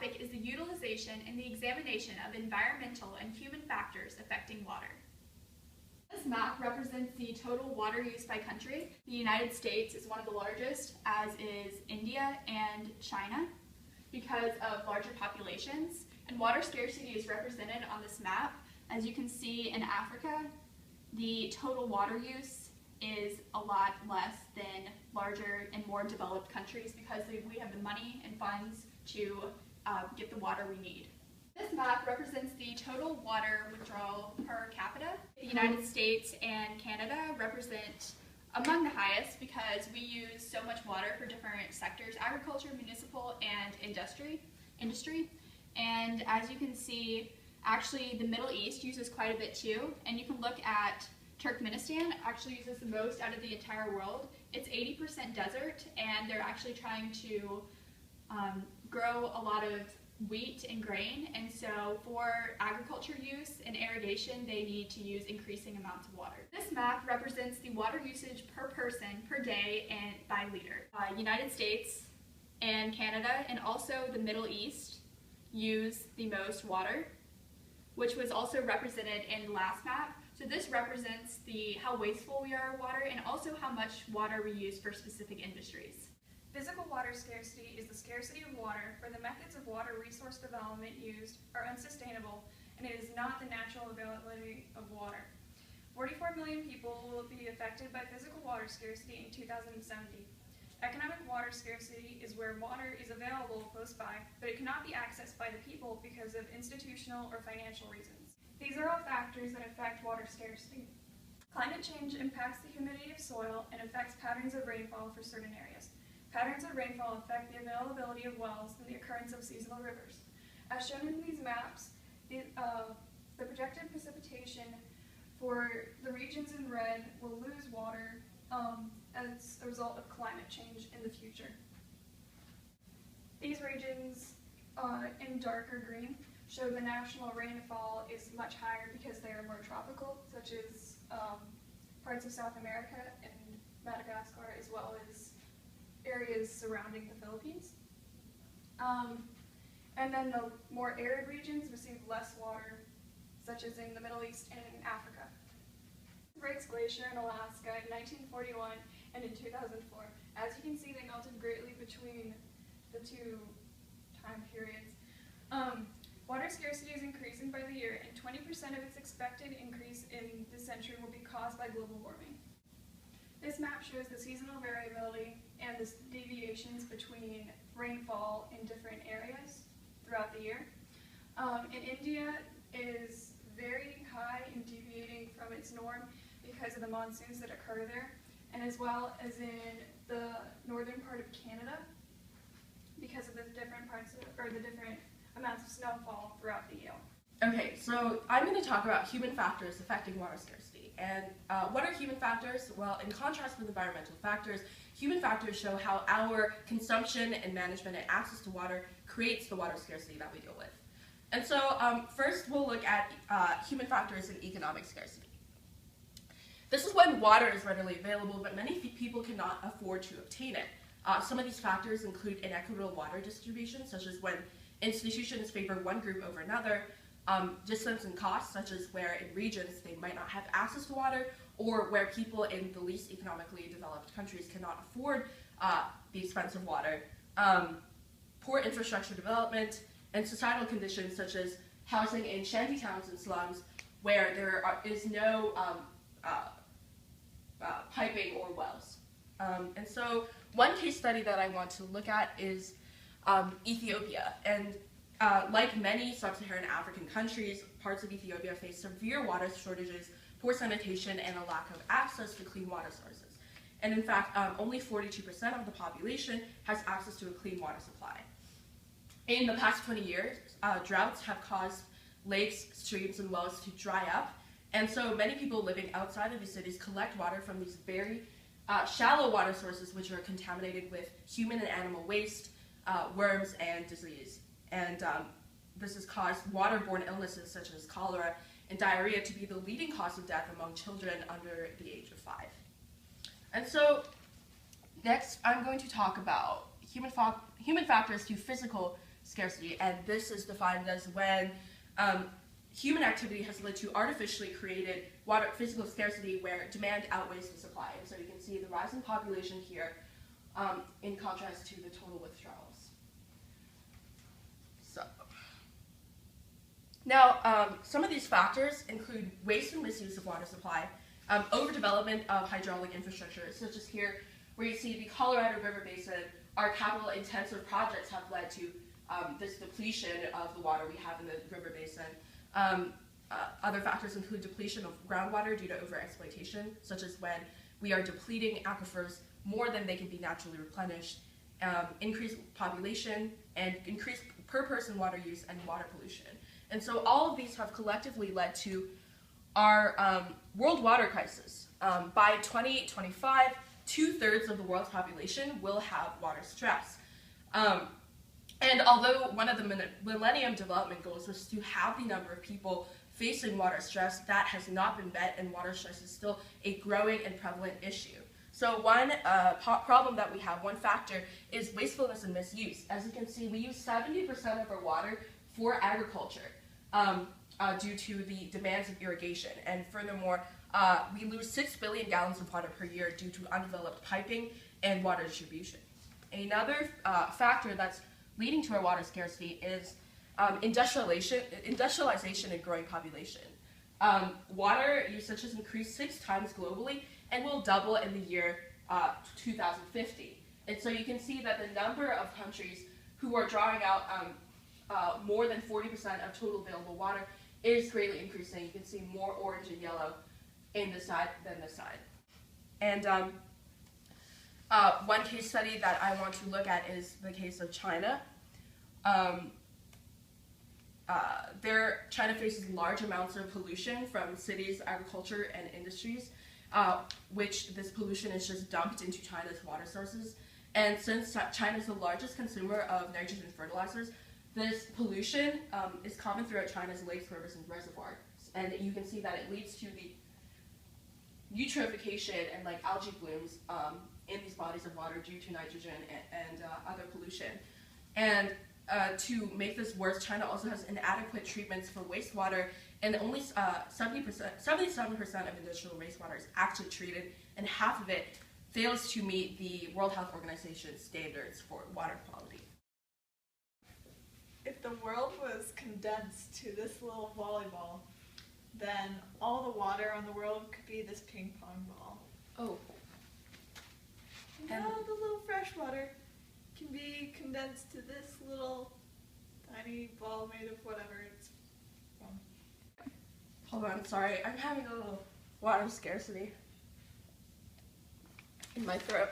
topic is the utilization and the examination of environmental and human factors affecting water. This map represents the total water use by country. The United States is one of the largest, as is India and China, because of larger populations. And water scarcity is represented on this map. As you can see in Africa, the total water use is a lot less than larger and more developed countries because we have the money and funds to get the water we need. This map represents the total water withdrawal per capita. The United States and Canada represent among the highest because we use so much water for different sectors: agriculture, municipal, and industry. And as you can see, actually the Middle East uses quite a bit too, and you can look at Turkmenistan actually uses the most out of the entire world. It's 80% desert, and they're actually trying to grow a lot of wheat and grain, and so for agriculture use and irrigation they need to use increasing amounts of water. This map represents the water usage per person per day and by liter. United States and Canada and also the Middle East use the most water, which was also represented in the last map. So this represents how wasteful we are of water and also how much water we use for specific industries. Physical water scarcity is the scarcity of water where the methods of water resource development used are unsustainable and it is not the natural availability of water. 44 million people will be affected by physical water scarcity in 2070. Economic water scarcity is where water is available close by, but it cannot be accessed by the people because of institutional or financial reasons. These are all factors that affect water scarcity. Climate change impacts the humidity of soil and affects patterns of rainfall for certain areas. Patterns of rainfall affect the availability of wells and the occurrence of seasonal rivers. As shown in these maps, the projected precipitation for the regions in red will lose water as a result of climate change in the future. These regions in darker green show the national rainfall is much higher because they are more tropical, such as parts of South America and Madagascar, as well as areas surrounding the Philippines. And then the more arid regions receive less water, such as in the Middle East and in Africa. Breaks Glacier in Alaska in 1941 and in 2004. As you can see, they melted greatly between the two time periods. Water scarcity is increasing by the year, and 20% of its expected increase in this century will be caused by global warming. This map shows the seasonal variability and the deviations between rainfall in different areas throughout the year. In India, it is very high and deviating from its norm because of the monsoons that occur there, and as well as in the northern part of Canada because of the different amounts of snowfall throughout the year. Okay, so I'm going to talk about human factors affecting water scarcity. And what are human factors? Well, in contrast with environmental factors, human factors show how our consumption and management and access to water creates the water scarcity that we deal with. And so first we'll look at human factors in economic scarcity. This is when water is readily available, but many people cannot afford to obtain it. Some of these factors include inequitable water distribution, such as when institutions favor one group over another, distance and cost, such as where in regions they might not have access to water, or where people in the least economically developed countries cannot afford the expensive water, poor infrastructure development, and societal conditions such as housing in shanty towns and slums where there is no piping or wells. And so one case study that I want to look at is Ethiopia. And like many sub-Saharan African countries, parts of Ethiopia face severe water shortages, poor sanitation, and a lack of access to clean water sources. And in fact, only 42% of the population has access to a clean water supply. In the past 20 years, droughts have caused lakes, streams, and wells to dry up, and so many people living outside of these cities collect water from these very shallow water sources, which are contaminated with human and animal waste, worms, and disease. And this has caused waterborne illnesses such as cholera and diarrhea to be the leading cause of death among children under the age of 5. And so next, I'm going to talk about human factors to physical scarcity, and this is defined as when human activity has led to artificially created water physical scarcity where demand outweighs the supply. And so you can see the rise in population here in contrast to the total withdrawals. So now, some of these factors include waste and misuse of water supply, overdevelopment of hydraulic infrastructure, such as here where you see the Colorado River Basin. Our capital-intensive projects have led to this depletion of the water we have in the river basin. Other factors include depletion of groundwater due to overexploitation, such as when we are depleting aquifers more than they can be naturally replenished, increased population, and increased per-person water use and water pollution. And so all of these have collectively led to our world water crisis. By 2025, 2/3 of the world's population will have water stress. And although one of the Millennium Development Goals was to have the number of people facing water stress, that has not been met, and water stress is still a growing and prevalent issue. So one problem that we have, one factor, is wastefulness and misuse. As you can see, we use 70% of our water for agriculture due to the demands of irrigation. And furthermore, we lose 6 billion gallons of water per year due to undeveloped piping and water distribution. Another factor that's leading to our water scarcity is industrialization and growing population. Water usage has increased 6 times globally and will double in the year 2050. And so you can see that the number of countries who are drawing out more than 40% of total available water is greatly increasing. You can see more orange and yellow in this side than this side. And one case study that I want to look at is the case of China. China faces large amounts of pollution from cities, agriculture, and industries, which this pollution is just dumped into China's water sources. And since China is the largest consumer of nitrogen fertilizers, this pollution is common throughout China's lakes, rivers, and reservoirs. And you can see that it leads to the eutrophication and algae blooms in these bodies of water due to nitrogen and other pollution. And to make this worse, China also has inadequate treatments for wastewater, and only 77% of industrial wastewater is actually treated, and half of it fails to meet the World Health Organization standards for water quality. If the world was condensed to this little volleyball, then all the water on the world could be this ping pong ball. Oh. And now the little fresh water can be condensed to this little tiny ball made of whatever it's from. Hold on, sorry. I'm having a little water scarcity in my throat.